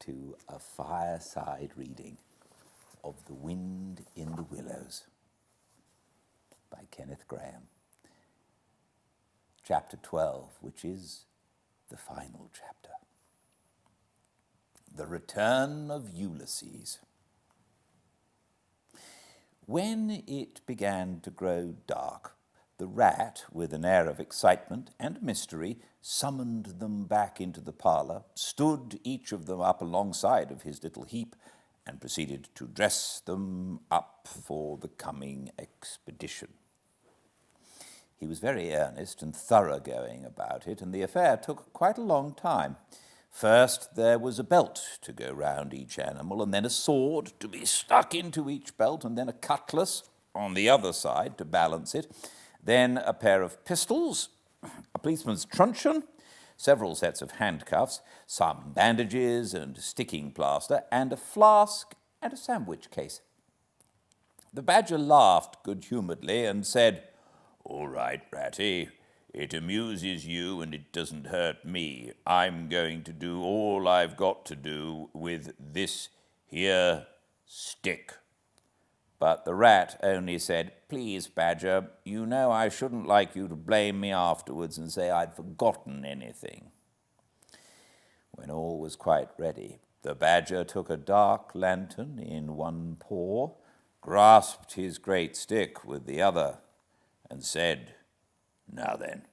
to a fireside reading of The Wind in the Willows by Kenneth Grahame. Chapter 12, which is the final chapter. The Return of Ulysses. When it began to grow dark, the rat, with an air of excitement and mystery, summoned them back into the parlour, stood each of them up alongside of his little heap, and proceeded to dress them up for the coming expedition. He was very earnest and thoroughgoing about it, and the affair took quite a long time. First there was a belt to go round each animal, and then a sword to be stuck into each belt, and then a cutlass on the other side to balance it, then a pair of pistols, a policeman's truncheon, several sets of handcuffs, some bandages and sticking plaster, and a flask and a sandwich case. The badger laughed good-humouredly and said, "All right, Ratty, it amuses you and it doesn't hurt me. I'm going to do all I've got to do with this here stick." But the rat only said, "Please, Badger, you know I shouldn't like you to blame me afterwards and say I'd forgotten anything." When all was quite ready, the badger took a dark lantern in one paw, grasped his great stick with the other, and said, "Now then,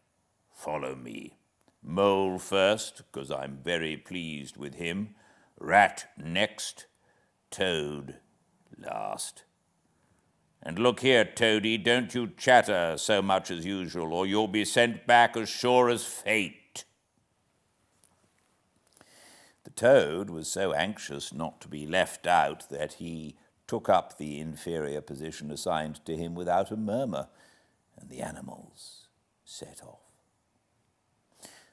follow me. Mole first, because I'm very pleased with him. Rat next. Toad last. And look here, Toady, don't you chatter so much as usual, or you'll be sent back as sure as fate." The toad was so anxious not to be left out that he took up the inferior position assigned to him without a murmur, and the animals set off.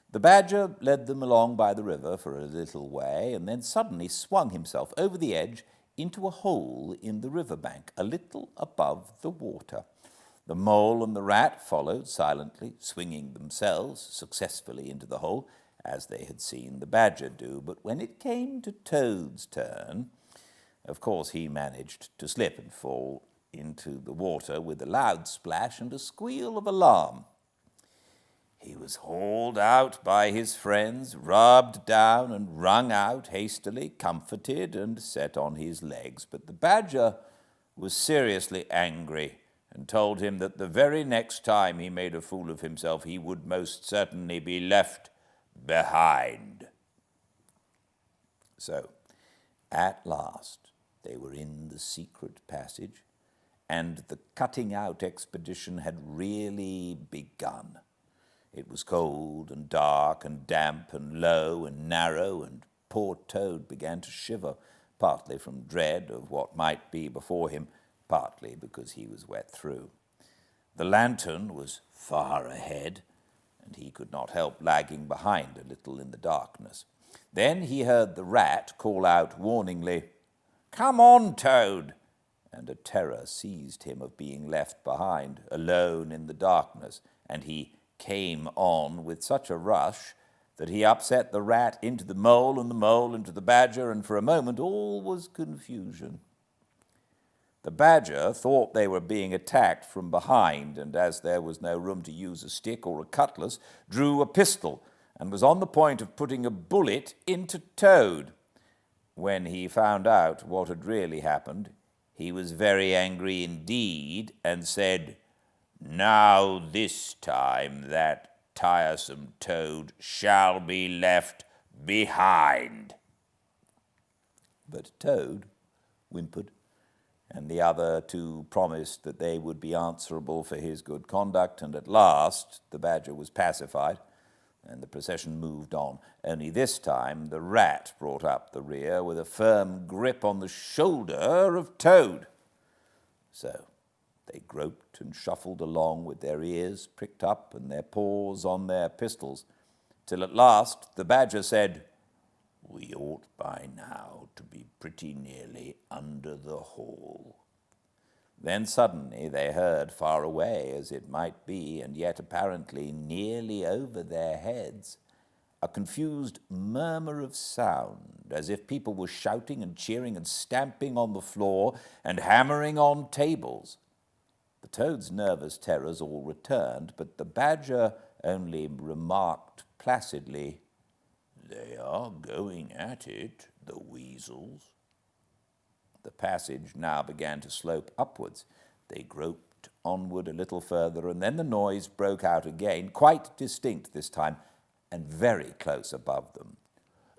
The badger led them along by the river for a little way, and then suddenly swung himself over the edge into a hole in the river bank, a little above the water. The mole and the rat followed silently, swinging themselves successfully into the hole, as they had seen the badger do. But when it came to Toad's turn, of course he managed to slip and fall into the water with a loud splash and a squeal of alarm. He was hauled out by his friends, rubbed down and wrung out hastily, comforted and set on his legs. But the badger was seriously angry and told him that the very next time he made a fool of himself, he would most certainly be left behind. So, at last, they were in the secret passage, and the cutting-out expedition had really begun. It was cold and dark and damp and low and narrow, and poor Toad began to shiver, partly from dread of what might be before him, partly because he was wet through. The lantern was far ahead, and he could not help lagging behind a little in the darkness. Then he heard the rat call out warningly, "Come on, Toad!" and a terror seized him of being left behind, alone in the darkness, and he came on with such a rush that he upset the rat into the mole and the mole into the badger, and for a moment all was confusion. The badger thought they were being attacked from behind, and as there was no room to use a stick or a cutlass, drew a pistol and was on the point of putting a bullet into Toad. When he found out what had really happened, he was very angry indeed and said, "Now this time that tiresome Toad shall be left behind." But Toad whimpered, and the other two promised that they would be answerable for his good conduct, and at last the badger was pacified, and the procession moved on. Only this time the rat brought up the rear with a firm grip on the shoulder of Toad. So they groped and shuffled along with their ears pricked up and their paws on their pistols, till at last the badger said, "We ought by now to be pretty nearly under the hole." Then suddenly they heard far away, as it might be, and yet apparently nearly over their heads, a confused murmur of sound, as if people were shouting and cheering and stamping on the floor and hammering on tables. The toad's nervous terrors all returned, but the badger only remarked placidly, "They are going at it, the weasels." The passage now began to slope upwards. They groped onward a little further, and then the noise broke out again, quite distinct this time, and very close above them.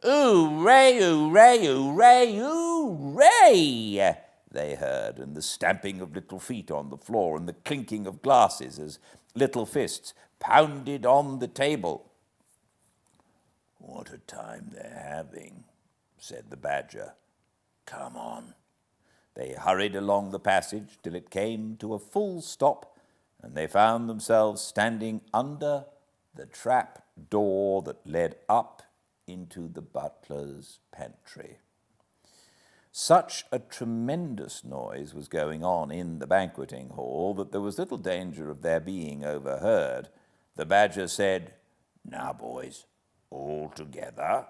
"Hooray, hooray, hooray, hooray!" they heard, and the stamping of little feet on the floor and the clinking of glasses as little fists pounded on the table. "What a time they're having," said the badger. "Come on." They hurried along the passage till it came to a full stop, and they found themselves standing under the trap door that led up into the butler's pantry. Such a tremendous noise was going on in the banqueting hall that there was little danger of their being overheard. The badger said, "Now, boys, all together."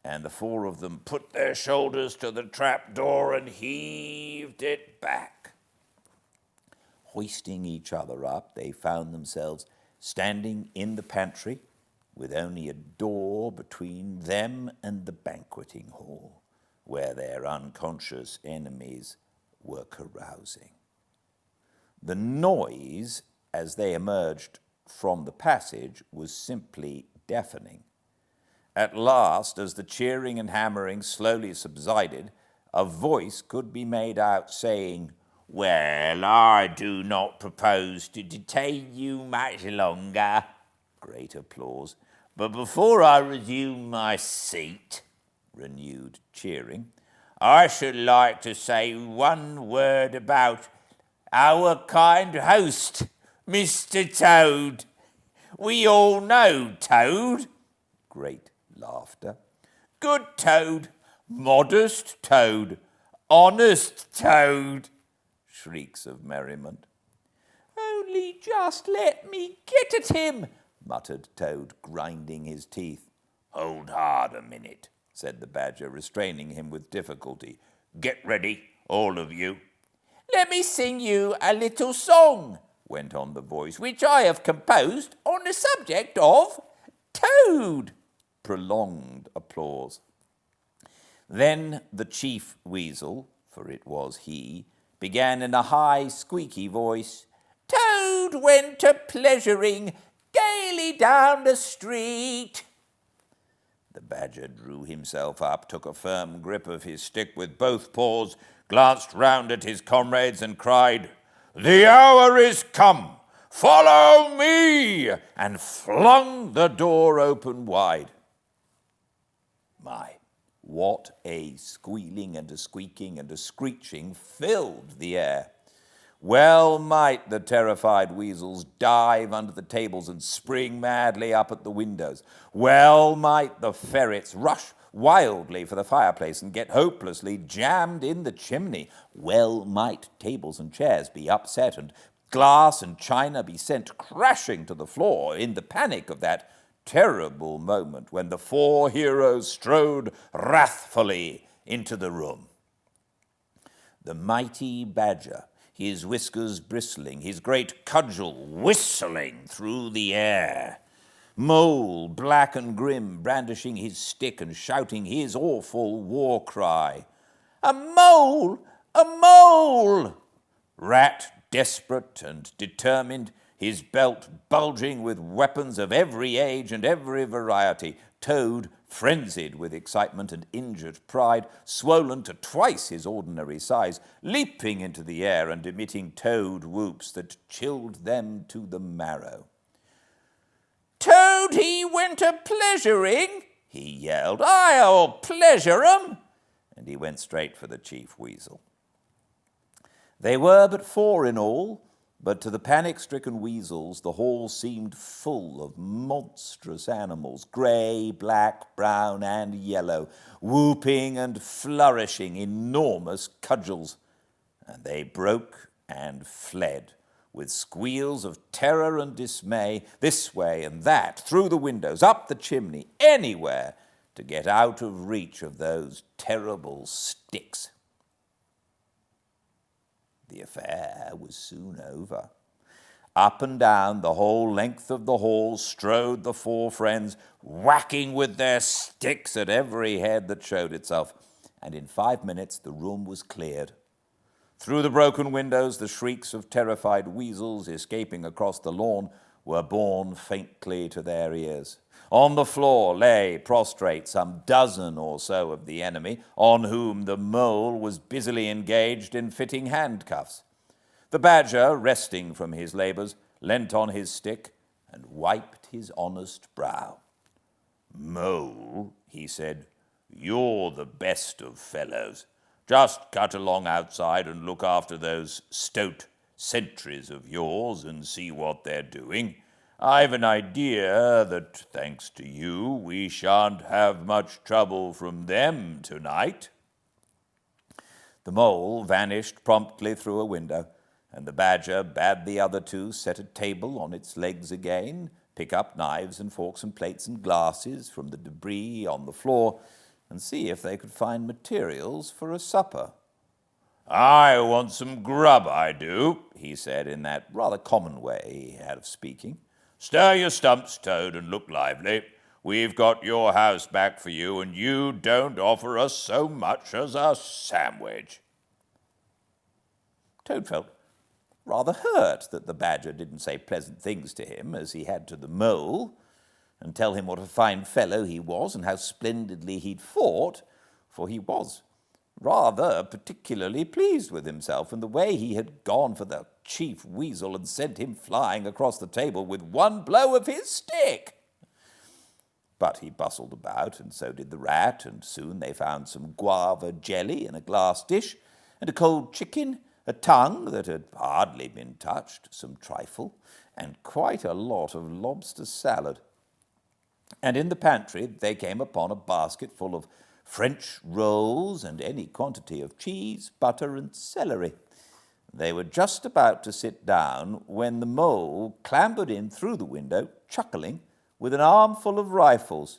And the four of them put their shoulders to the trap door and heaved it back. Hoisting each other up, they found themselves standing in the pantry with only a door between them and the banqueting hall, where their unconscious enemies were carousing. The noise, as they emerged from the passage, was simply deafening. At last, as the cheering and hammering slowly subsided, a voice could be made out saying, "Well, I do not propose to detain you much longer." Great applause. "But before I resume my seat," renewed cheering, "I should like to say one word about our kind host, Mr. Toad. We all know Toad." Great laughter. "Good Toad, modest Toad, honest Toad." Shrieks of merriment. "Only just let me get at him," muttered Toad, grinding his teeth. "Hold hard a minute," said the badger, restraining him with difficulty. "Get ready, all of you." "Let me sing you a little song," went on the voice, "which I have composed on the subject of Toad." Prolonged applause. Then the chief weasel, for it was he, began in a high, squeaky voice, "Toad went a-pleasuring gaily down the street." The badger drew himself up, took a firm grip of his stick with both paws, glanced round at his comrades and cried, "The hour is come! Follow me!" and flung the door open wide. My, what a squealing and a squeaking and a screeching filled the air. Well might the terrified weasels dive under the tables and spring madly up at the windows. Well might the ferrets rush wildly for the fireplace and get hopelessly jammed in the chimney. Well might tables and chairs be upset and glass and china be sent crashing to the floor in the panic of that terrible moment when the four heroes strode wrathfully into the room. The mighty badger, his whiskers bristling, his great cudgel whistling through the air. Mole, black and grim, brandishing his stick and shouting his awful war cry. "A mole! A mole!" Rat, desperate and determined, his belt bulging with weapons of every age and every variety. Toad, frenzied with excitement and injured pride, swollen to twice his ordinary size, leaping into the air and emitting toad whoops that chilled them to the marrow. "Toad, he went a-pleasuring," he yelled. "I'll pleasure 'em." And he went straight for the chief weasel. They were but four in all, but to the panic-stricken weasels the hall seemed full of monstrous animals, grey, black, brown, and yellow, whooping and flourishing enormous cudgels. And they broke and fled, with squeals of terror and dismay, this way and that, through the windows, up the chimney, anywhere, to get out of reach of those terrible sticks. The affair was soon over. Up and down the whole length of the hall strode the four friends, whacking with their sticks at every head that showed itself, and in 5 minutes the room was cleared. Through the broken windows, the shrieks of terrified weasels escaping across the lawn were borne faintly to their ears. On the floor lay prostrate some dozen or so of the enemy, on whom the mole was busily engaged in fitting handcuffs. The badger, resting from his labours, leant on his stick and wiped his honest brow. "Mole," he said, "you're the best of fellows. Just cut along outside and look after those stout sentries of yours and see what they're doing. I've an idea that, thanks to you, we shan't have much trouble from them tonight." The mole vanished promptly through a window, and the badger bade the other two set a table on its legs again, pick up knives and forks and plates and glasses from the debris on the floor, and see if they could find materials for a supper. "I want some grub, I do," he said in that rather common way he had of speaking. "Stir your stumps, Toad, and look lively. We've got your house back for you, and you don't offer us so much as a sandwich." Toad felt rather hurt that the badger didn't say pleasant things to him as he had to the mole, and tell him what a fine fellow he was and how splendidly he'd fought, for he was rather particularly pleased with himself and the way he had gone for the chief weasel and sent him flying across the table with one blow of his stick. But he bustled about, and so did the rat, and soon they found some guava jelly in a glass dish, and a cold chicken, a tongue that had hardly been touched, some trifle, and quite a lot of lobster salad. And in the pantry they came upon a basket full of French rolls and any quantity of cheese, butter, and celery. They were just about to sit down when the mole clambered in through the window, chuckling, with an armful of rifles.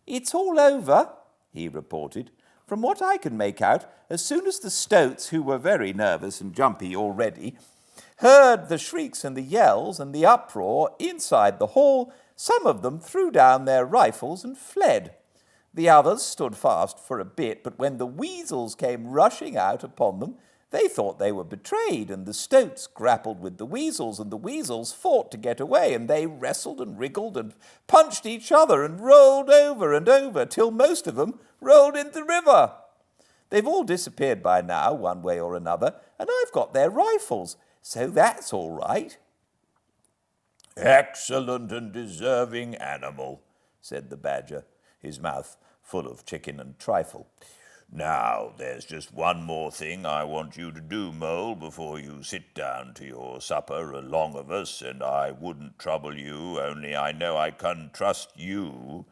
"It's all over," he reported. "From what I can make out, as soon as the stoats, who were very nervous and jumpy already, heard the shrieks and the yells and the uproar inside the hall, some of them threw down their rifles and fled. The others stood fast for a bit, but when the weasels came rushing out upon them, they thought they were betrayed, and the stoats grappled with the weasels, and the weasels fought to get away, and they wrestled and wriggled and punched each other and rolled over and over, till most of them rolled into the river. They've all disappeared by now, one way or another, and I've got their rifles, so that's all right." "Excellent and deserving animal," said the badger, his mouth full of chicken and trifle. "Now, there's just one more thing I want you to do, Mole, before you sit down to your supper along of us, and I wouldn't trouble you, only I know I can trust you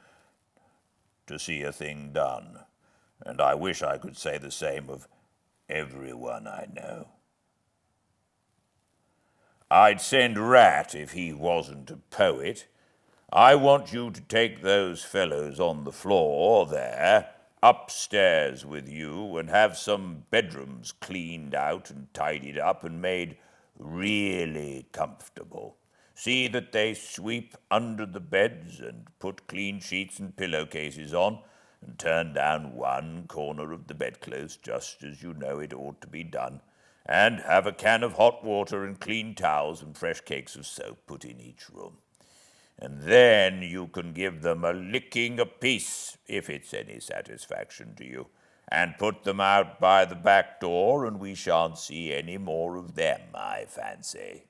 to see a thing done, and I wish I could say the same of everyone I know. I'd send Rat if he wasn't a poet. I want you to take those fellows on the floor there upstairs with you and have some bedrooms cleaned out and tidied up and made really comfortable. See that they sweep under the beds and put clean sheets and pillowcases on, and turn down one corner of the bedclothes just as you know it ought to be done, and have a can of hot water and clean towels and fresh cakes of soap put in each room. And then you can give them a licking apiece, if it's any satisfaction to you, and put them out by the back door, and we shan't see any more of them, I fancy.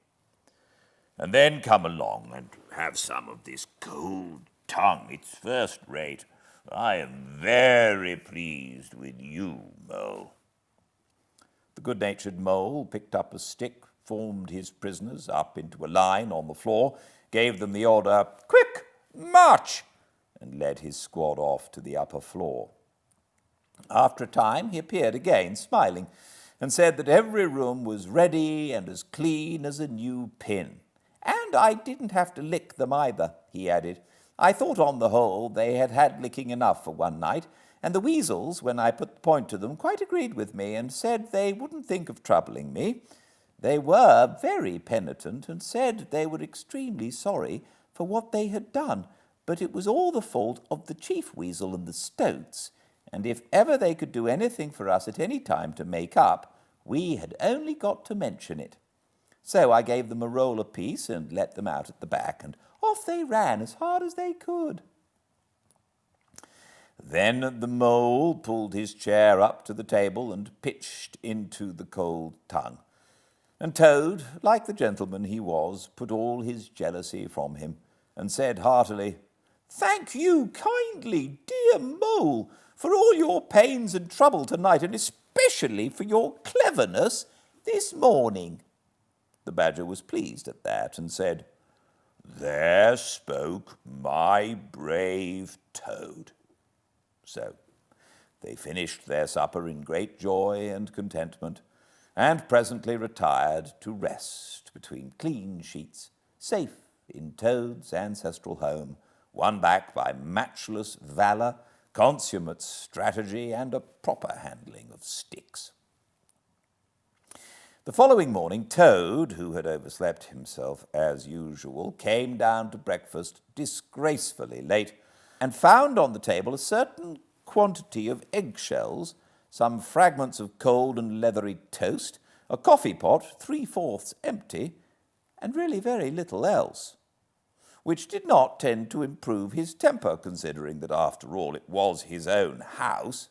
And then come along and have some of this cold tongue. It's first rate. I am very pleased with you, Mole." The good-natured Mole picked up a stick, formed his prisoners up into a line on the floor, gave them the order, "Quick, march!" and led his squad off to the upper floor. After a time he appeared again, smiling, and said that every room was ready and as clean as a new pin. "And I didn't have to lick them either," he added. I thought on the whole they had had licking enough for one night, and the weasels, when I put the point to them, quite agreed with me and said they wouldn't think of troubling me. They were very penitent and said they were extremely sorry for what they had done, but it was all the fault of the chief weasel and the stoats, and if ever they could do anything for us at any time to make up, we had only got to mention it. So I gave them a roll apiece and let them out at the back, and off they ran as hard as they could. Then the mole pulled his chair up to the table and pitched into the cold tongue. And Toad, like the gentleman he was, put all his jealousy from him, and said heartily, "Thank you kindly, dear Mole, for all your pains and trouble tonight, and especially for your cleverness this morning." The Badger was pleased at that, and said, "There spoke my brave Toad." So they finished their supper in great joy and contentment, and presently retired to rest between clean sheets, safe in Toad's ancestral home, won back by matchless valour, consummate strategy, and a proper handling of sticks. The following morning, Toad, who had overslept himself as usual, came down to breakfast disgracefully late, and found on the table a certain quantity of eggshells, some fragments of cold and leathery toast, a coffee pot 3/4 empty, and really very little else, which did not tend to improve his temper, considering that, after all, it was his own house.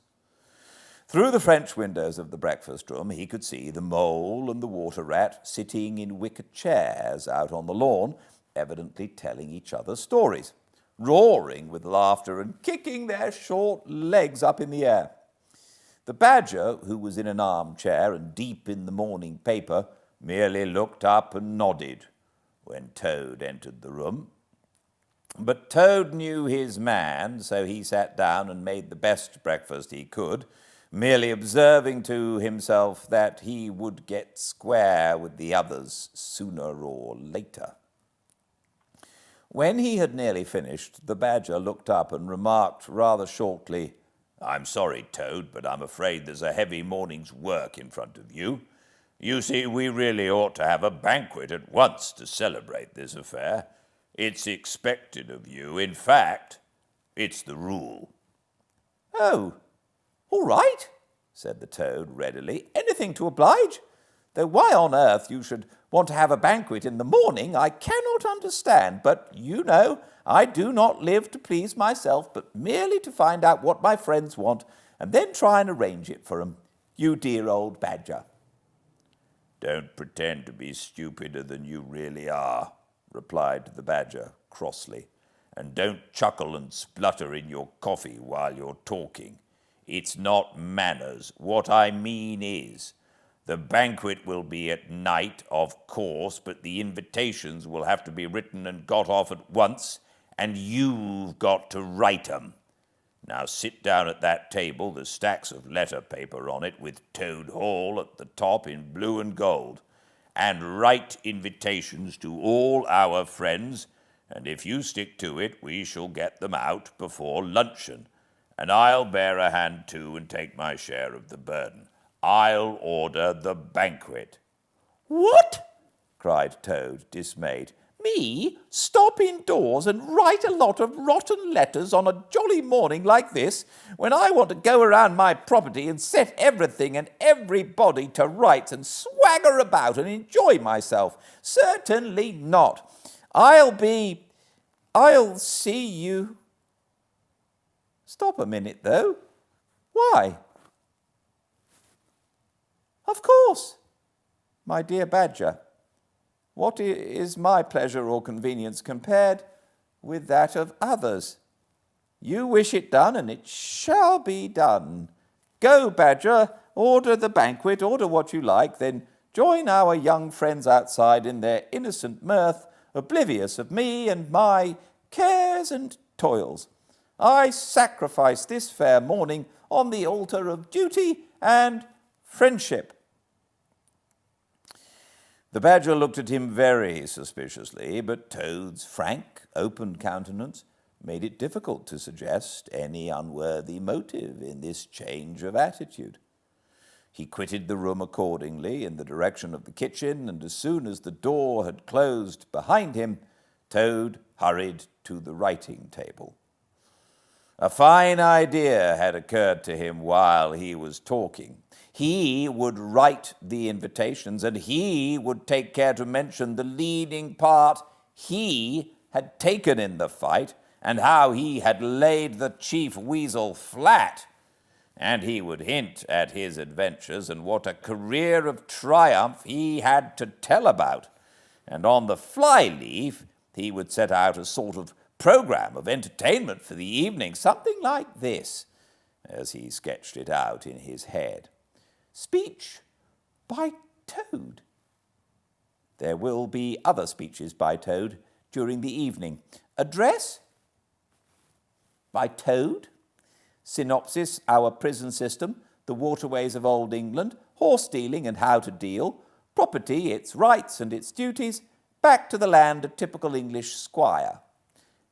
Through the French windows of the breakfast room he could see the mole and the water rat sitting in wicker chairs out on the lawn, evidently telling each other stories, roaring with laughter and kicking their short legs up in the air. The Badger, who was in an armchair and deep in the morning paper, merely looked up and nodded when Toad entered the room. But Toad knew his man, so he sat down and made the best breakfast he could, merely observing to himself that he would get square with the others sooner or later. When he had nearly finished, the Badger looked up and remarked rather shortly, "I'm sorry, Toad, but I'm afraid there's a heavy morning's work in front of you. You see, we really ought to have a banquet at once to celebrate this affair. It's expected of you. In fact, it's the rule." "Oh, all right," said the Toad readily. "Anything to oblige. Though why on earth you should want to have a banquet in the morning I cannot understand. But you know I do not live to please myself, but merely to find out what my friends want, and then try and arrange it for 'em. You dear old Badger." "Don't pretend to be stupider than you really are," replied the Badger crossly. "And don't chuckle and splutter in your coffee while you're talking. It's not manners. What I mean is, the banquet will be at night, of course, but the invitations will have to be written and got off at once, and you've got to write 'em. Now sit down at that table, there's stacks of letter paper on it, with Toad Hall at the top in blue and gold, and write invitations to all our friends, and if you stick to it, we shall get them out before luncheon, and I'll bear a hand too and take my share of the burden. I'll order the banquet." "What?" cried Toad, dismayed. "Me stop indoors and write a lot of rotten letters on a jolly morning like this, when I want to go around my property and set everything and everybody to rights and swagger about and enjoy myself? Certainly not. I'll see you—" "Stop a minute, though. Why?" "Of course, my dear Badger. What is my pleasure or convenience compared with that of others? You wish it done, and it shall be done. Go, Badger, order the banquet, order what you like, then join our young friends outside in their innocent mirth, oblivious of me and my cares and toils. I sacrifice this fair morning on the altar of duty and friendship." The Badger looked at him very suspiciously, but Toad's frank, open countenance made it difficult to suggest any unworthy motive in this change of attitude. He quitted the room accordingly in the direction of the kitchen, and as soon as the door had closed behind him, Toad hurried to the writing table. A fine idea had occurred to him while he was talking. He would write the invitations, and he would take care to mention the leading part he had taken in the fight, and how he had laid the chief weasel flat. And he would hint at his adventures and what a career of triumph he had to tell about. And on the fly-leaf, he would set out a sort of program of entertainment for the evening, something like this, as he sketched it out in his head. Speech by Toad. There will be other speeches by Toad during the evening. Address by Toad. Synopsis, our prison system, the waterways of Old England, horse dealing and how to deal, property, its rights and its duties, back to the land, a typical English squire.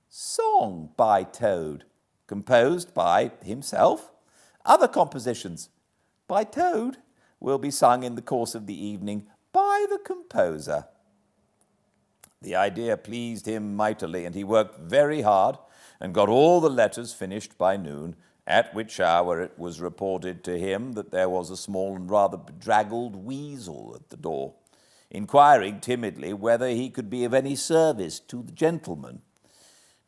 Song by Toad, composed by himself. Other compositions by Toad will be sung in the course of the evening by the composer. The idea pleased him mightily, and he worked very hard and got all the letters finished by noon, at which hour it was reported to him that there was a small and rather bedraggled weasel at the door, inquiring timidly whether he could be of any service to the gentleman.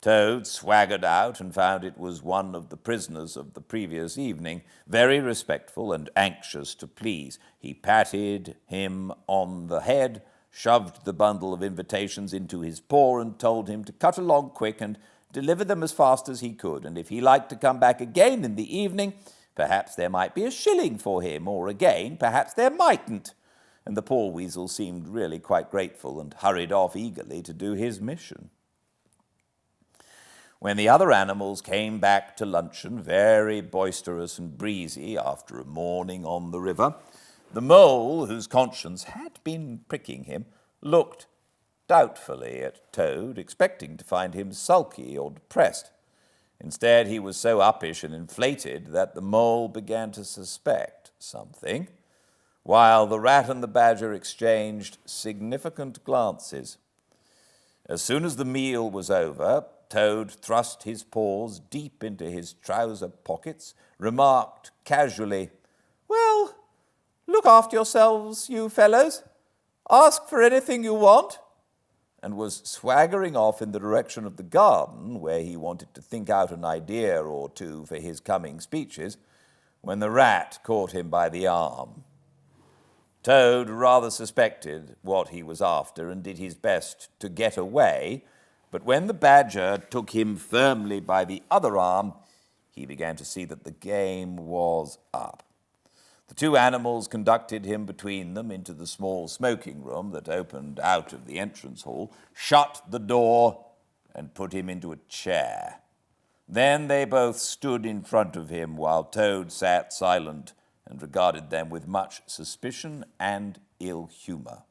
Toad swaggered out and found it was one of the prisoners of the previous evening, very respectful and anxious to please. He patted him on the head, shoved the bundle of invitations into his paw, and told him to cut along quick and deliver them as fast as he could, and if he liked to come back again in the evening, perhaps there might be a shilling for him, or again, perhaps there mightn't. And the poor weasel seemed really quite grateful and hurried off eagerly to do his mission. When the other animals came back to luncheon, very boisterous and breezy after a morning on the river, the mole, whose conscience had been pricking him, looked doubtfully at Toad, expecting to find him sulky or depressed. Instead, he was so uppish and inflated that the mole began to suspect something, while the rat and the badger exchanged significant glances. As soon as the meal was over, Toad thrust his paws deep into his trouser pockets, remarked casually, "Well, look after yourselves, you fellows. Ask for anything you want," and was swaggering off in the direction of the garden, where he wanted to think out an idea or two for his coming speeches, when the rat caught him by the arm. Toad rather suspected what he was after and did his best to get away, but when the badger took him firmly by the other arm, he began to see that the game was up. The two animals conducted him between them into the small smoking room that opened out of the entrance hall, shut the door, and put him into a chair. Then they both stood in front of him while Toad sat silent and regarded them with much suspicion and ill humor.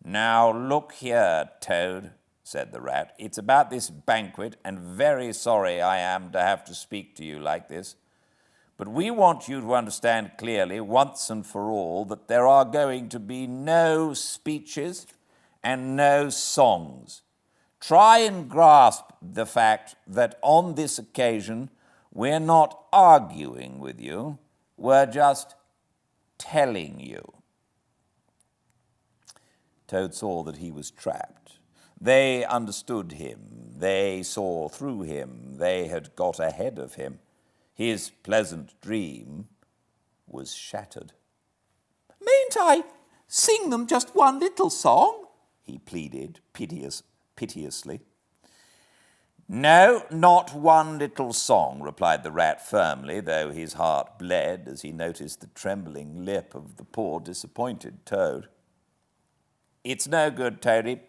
"Now look here, Toad," said the rat. "It's about this banquet, and very sorry I am to have to speak to you like this. But we want you to understand clearly, once and for all, that there are going to be no speeches and no songs. Try and grasp the fact that on this occasion we're not arguing with you, we're just telling you." Toad saw that he was trapped. They understood him. They saw through him. They had got ahead of him. His pleasant dream was shattered. "Mayn't I sing them just one little song?" he pleaded piteously. "No, not one little song," replied the rat firmly, though his heart bled as he noticed the trembling lip of the poor disappointed Toad. "It's no good, Toady.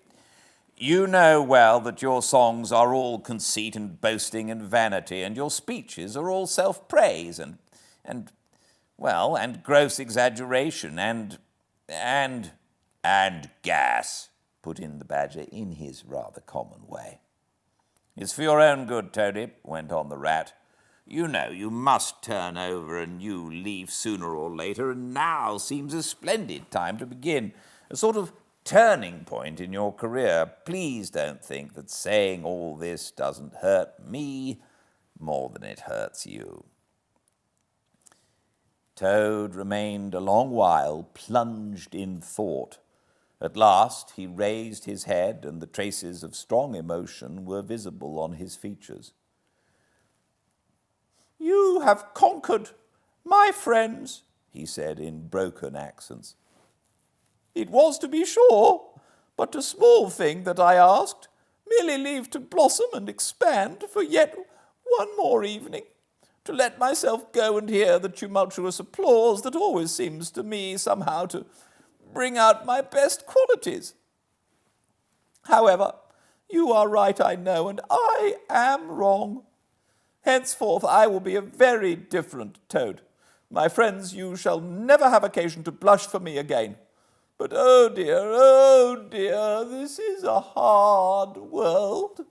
You know well that your songs are all conceit and boasting and vanity, and your speeches are all self-praise and gross exaggeration and gas," put in the badger in his rather common way. It's for your own good, Toady, went on the rat. You know you must turn over a new leaf sooner or later, and now seems a splendid time to begin. A sort of turning point in your career. Please don't think that saying all this doesn't hurt me more than it hurts you. Toad remained a long while plunged in thought. At last he raised his head, and the traces of strong emotion were visible on his features. "You have conquered, my friends," he said in broken accents. "It was, to be sure, but a small thing that I asked, merely leave to blossom and expand for yet one more evening, to let myself go and hear the tumultuous applause that always seems to me somehow to bring out my best qualities. However, you are right, I know, and I am wrong. Henceforth I will be a very different Toad. My friends, you shall never have occasion to blush for me again. But oh dear, this is a hard world."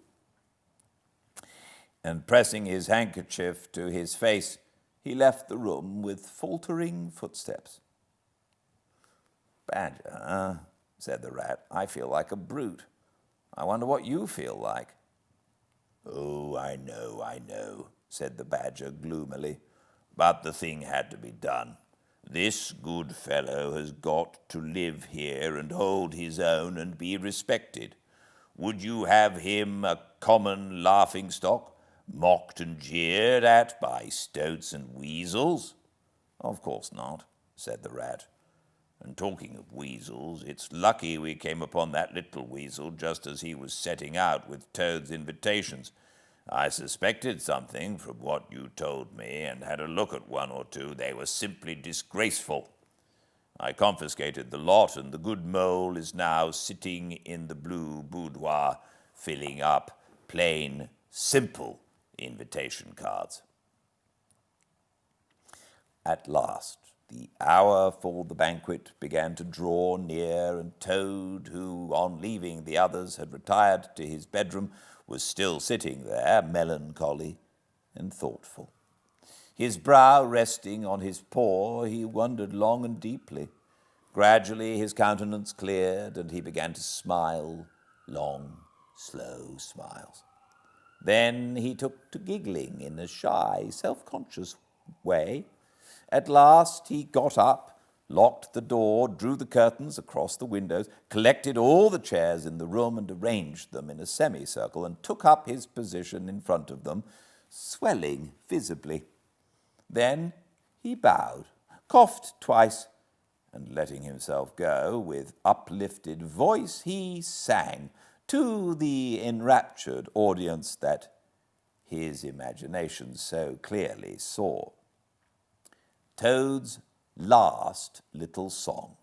And pressing his handkerchief to his face, he left the room with faltering footsteps. "Badger," said the rat, "I feel like a brute. I wonder what you feel like." "Oh, I know," said the badger gloomily. "But the thing had to be done. This good fellow has got to live here and hold his own and be respected. Would you have him a common laughing-stock, mocked and jeered at by stoats and weasels?" "Of course not," said the rat. "And talking of weasels, it's lucky we came upon that little weasel just as he was setting out with Toad's invitations. I suspected something from what you told me and had a look at one or two. They were simply disgraceful. I confiscated the lot, and the good mole is now sitting in the blue boudoir, filling up plain, simple invitation cards." At last, the hour for the banquet began to draw near, and Toad, who, on leaving the others, had retired to his bedroom, was still sitting there, melancholy and thoughtful. His brow resting on his paw, he wondered long and deeply. Gradually his countenance cleared, and he began to smile, long, slow smiles. Then he took to giggling in a shy, self-conscious way. At last he got up, locked the door, drew the curtains across the windows, collected all the chairs in the room and arranged them in a semicircle, and took up his position in front of them, swelling visibly. Then he bowed, coughed twice, and letting himself go, with uplifted voice he sang to the enraptured audience that his imagination so clearly saw. Toad's last little song.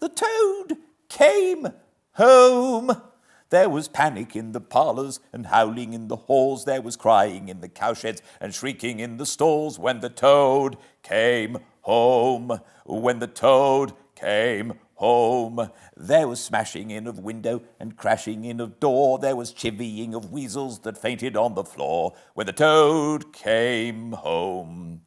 The Toad came home. There was panic in the parlours and howling in the halls. There was crying in the cowsheds and shrieking in the stalls when the Toad came home. When the Toad came home. There was smashing in of window and crashing in of door. There was chivying of weasels that fainted on the floor when the Toad came home.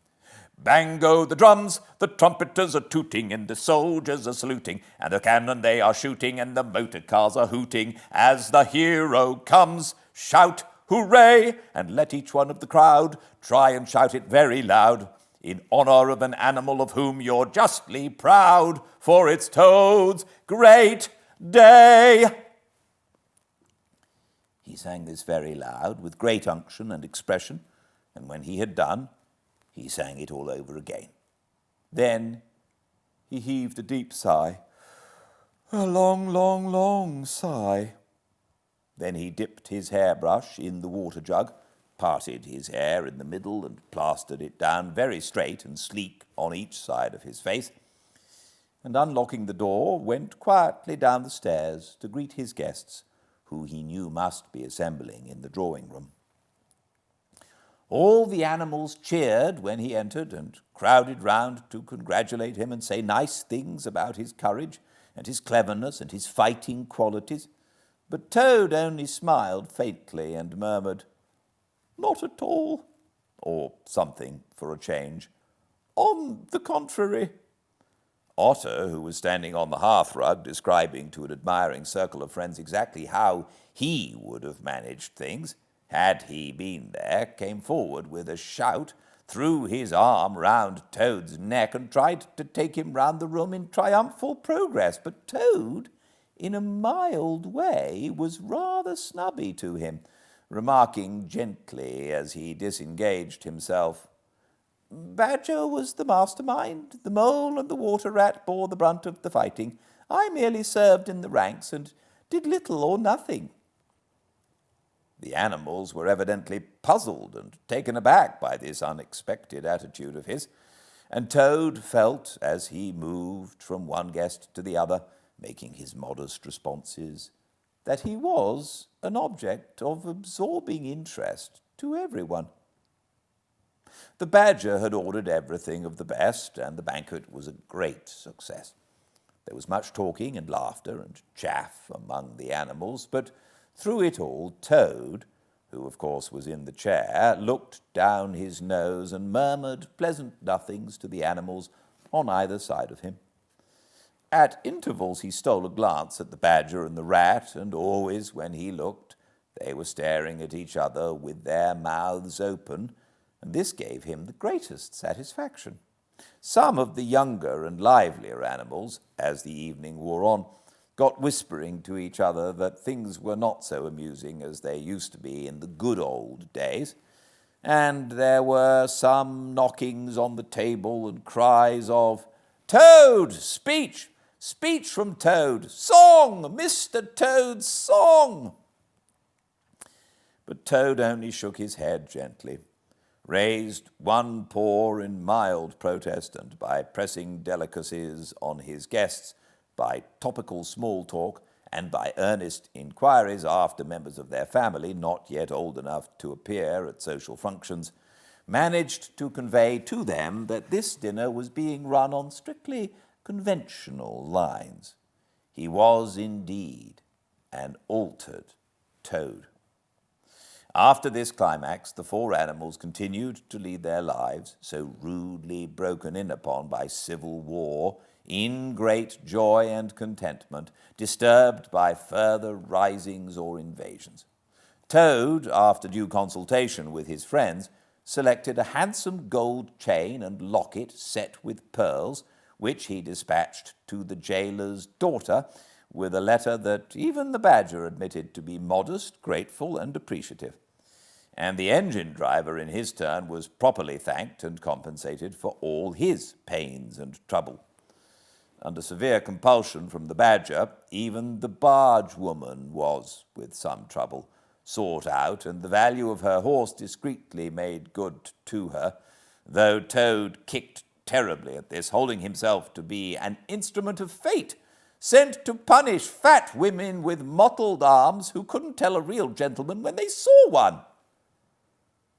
Bang go the drums, the trumpeters are tooting, and the soldiers are saluting, and the cannon they are shooting, and the motor cars are hooting. As the hero comes, shout hooray, and let each one of the crowd try and shout it very loud, in honor of an animal of whom you're justly proud, for it's Toad's great day. He sang this very loud, with great unction and expression, and when he had done, he sang it all over again. Then he heaved a deep sigh, a long, long, long sigh. Then he dipped his hairbrush in the water jug, parted his hair in the middle and plastered it down very straight and sleek on each side of his face, and unlocking the door, went quietly down the stairs to greet his guests, who he knew must be assembling in the drawing-room. All the animals cheered when he entered and crowded round to congratulate him and say nice things about his courage and his cleverness and his fighting qualities. But Toad only smiled faintly and murmured, "Not at all," or something for a change. "On the contrary." Otter, who was standing on the hearthrug describing to an admiring circle of friends exactly how he would have managed things had he been there, came forward with a shout, threw his arm round Toad's neck and tried to take him round the room in triumphal progress. But Toad, in a mild way, was rather snubby to him, remarking gently as he disengaged himself, "Badger was the mastermind. The mole and the water rat bore the brunt of the fighting. I merely served in the ranks and did little or nothing." The animals were evidently puzzled and taken aback by this unexpected attitude of his, and Toad felt, as he moved from one guest to the other, making his modest responses, that he was an object of absorbing interest to everyone. The Badger had ordered everything of the best, and the banquet was a great success. There was much talking and laughter and chaff among the animals, but through it all, Toad, who of course was in the chair, looked down his nose and murmured pleasant nothings to the animals on either side of him. At intervals he stole a glance at the Badger and the Rat, and always when he looked, they were staring at each other with their mouths open, and this gave him the greatest satisfaction. Some of the younger and livelier animals, as the evening wore on, got whispering to each other that things were not so amusing as they used to be in the good old days, and there were some knockings on the table and cries of, "Toad, speech! Speech from Toad! Song! Mr. Toad's song!" But Toad only shook his head gently, raised one paw in mild protest, and by pressing delicacies on his guests, by topical small talk, and by earnest inquiries after members of their family not yet old enough to appear at social functions, managed to convey to them that this dinner was being run on strictly conventional lines. He was indeed an altered Toad. After this climax, the four animals continued to lead their lives, so rudely broken in upon by civil war, in great joy and contentment, disturbed by further risings or invasions. Toad, after due consultation with his friends, selected a handsome gold chain and locket set with pearls, which he dispatched to the jailer's daughter, with a letter that even the Badger admitted to be modest, grateful, and appreciative. And the engine driver, in his turn, was properly thanked and compensated for all his pains and trouble. Under severe compulsion from the Badger, even the barge woman was, with some trouble, sought out, and the value of her horse discreetly made good to her, though Toad kicked terribly at this, holding himself to be an instrument of fate, sent to punish fat women with mottled arms who couldn't tell a real gentleman when they saw one.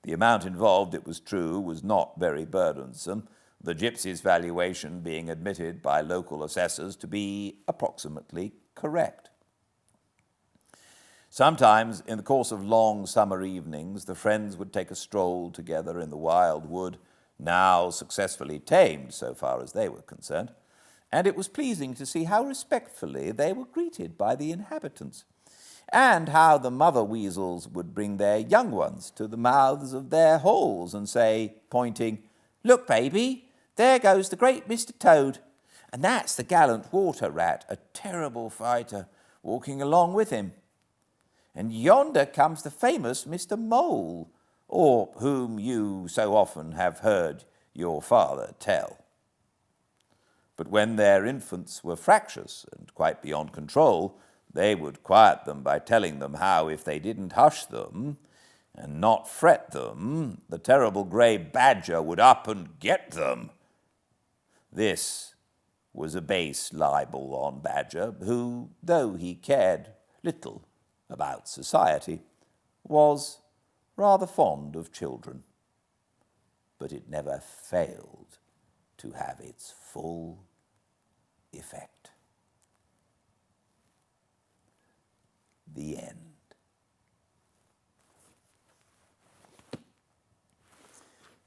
The amount involved, it was true, was not very burdensome, the gypsy's valuation being admitted by local assessors to be approximately correct. Sometimes, in the course of long summer evenings, the friends would take a stroll together in the wild wood, now successfully tamed so far as they were concerned, and it was pleasing to see how respectfully they were greeted by the inhabitants, and how the mother weasels would bring their young ones to the mouths of their holes and say, pointing, "Look, baby, there goes the great Mr. Toad, and that's the gallant water rat, a terrible fighter, walking along with him. And yonder comes the famous Mr. Mole, or whom you so often have heard your father tell." But when their infants were fractious and quite beyond control, they would quiet them by telling them how, if they didn't hush them and not fret them, the terrible grey Badger would up and get them. This was a base libel on Badger, who, though he cared little about society, was rather fond of children. But it never failed to have its full effect. The end.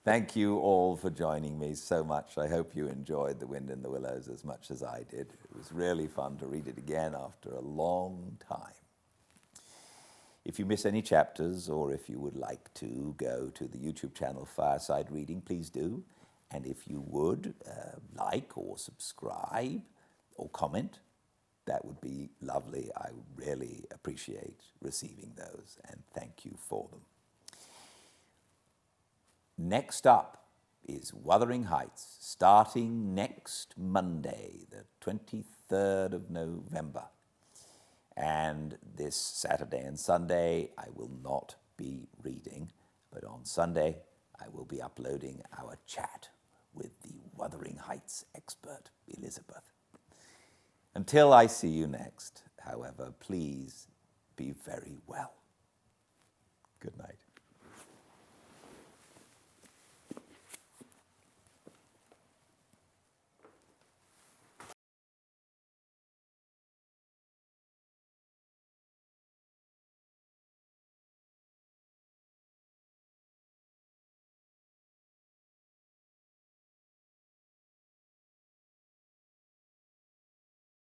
Thank you all for joining me so much. I hope you enjoyed The Wind in the Willows as much as I did. It was really fun to read it again after a long time. If you miss any chapters, or if you would like to go to the YouTube channel Fireside Reading, please do. And if you would like or subscribe or comment, that would be lovely. I really appreciate receiving those, and thank you for them. Next up is Wuthering Heights, starting next Monday, the 23rd of November. And this Saturday and Sunday, I will not be reading, but on Sunday, I will be uploading our chat with the Wuthering Heights expert, Elizabeth. Until I see you next, however, please be very well. Good night.